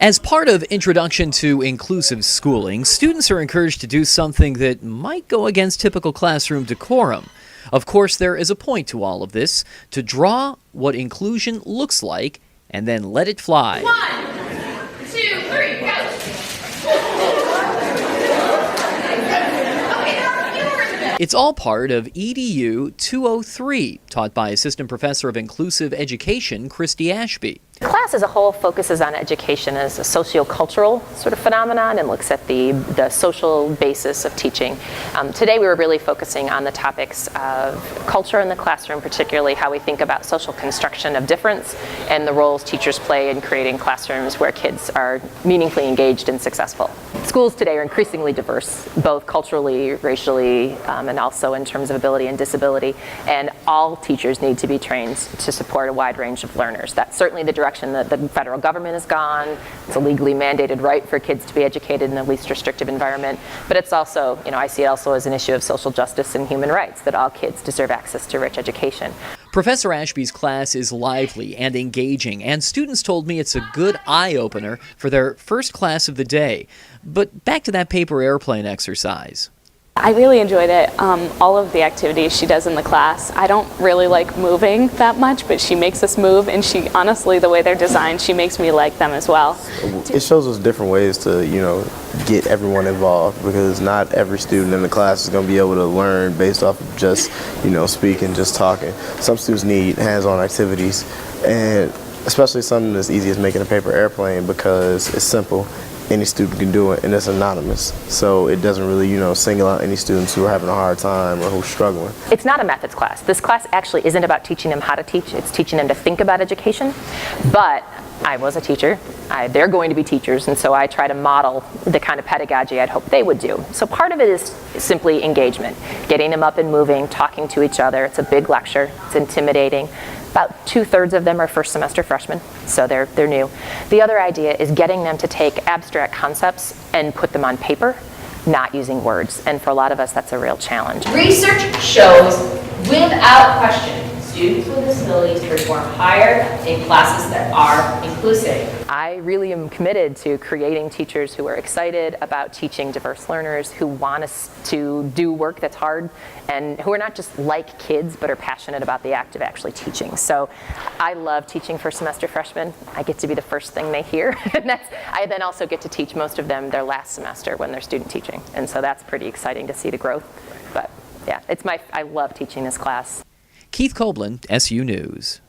As part of Introduction to Inclusive Schooling, students are encouraged to do something that might go against typical classroom decorum. Of course, there is a point to all of this: to draw what inclusion looks like and then let it fly. 1, 2, 3, go! It's all part of EDU 203, taught by Assistant Professor of Inclusive Education, Christy Ashby. The class as a whole focuses on education as a sociocultural sort of phenomenon and looks at the social basis of teaching. Today we were really focusing on the topics of culture in the classroom, particularly how we think about social construction of difference and the roles teachers play in creating classrooms where kids are meaningfully engaged and successful. Schools today are increasingly diverse, both culturally, racially, and also in terms of ability and disability, and all teachers need to be trained to support a wide range of learners. That's certainly the direction that the federal government has gone. It's a legally mandated right for kids to be educated in the least restrictive environment, but it's also, I see it also as an issue of social justice and human rights, that all kids deserve access to rich education. Professor Ashby's class is lively and engaging, and students told me it's a good eye-opener for their first class of the day. But back to that paper airplane exercise. I really enjoyed it. All of the activities she does in the class. I don't really like moving that much, but she makes us move, and she honestly, the way they're designed, she makes me like them as well. It shows us different ways to, get everyone involved, because not every student in the class is going to be able to learn based off of just, speaking, just talking. Some students need hands-on activities, and especially something as easy as making a paper airplane, because it's simple. Any student can do it, and it's anonymous. So it doesn't really, single out any students who are having a hard time or who are struggling. It's not a methods class. This class actually isn't about teaching them how to teach. It's teaching them to think about education. But I was a teacher. They're going to be teachers, and so I try to model the kind of pedagogy I'd hope they would do. So part of it is simply engagement, getting them up and moving, talking to each other. It's a big lecture. It's intimidating. About 2/3 of them are first semester freshmen, so they're new. The other idea is getting them to take abstract concepts and put them on paper, not using words. And for a lot of us, that's a real challenge. Research shows, without question, students with disabilities perform higher in classes that are inclusive. I really am committed to creating teachers who are excited about teaching diverse learners, who want us to do work that's hard, and who are not just like kids, but are passionate about the act of actually teaching. So I love teaching first semester freshmen. I get to be the first thing they hear. And I then also get to teach most of them their last semester when they're student teaching. And so that's pretty exciting to see the growth. But yeah, I love teaching this class. Keith Coblin, SU News.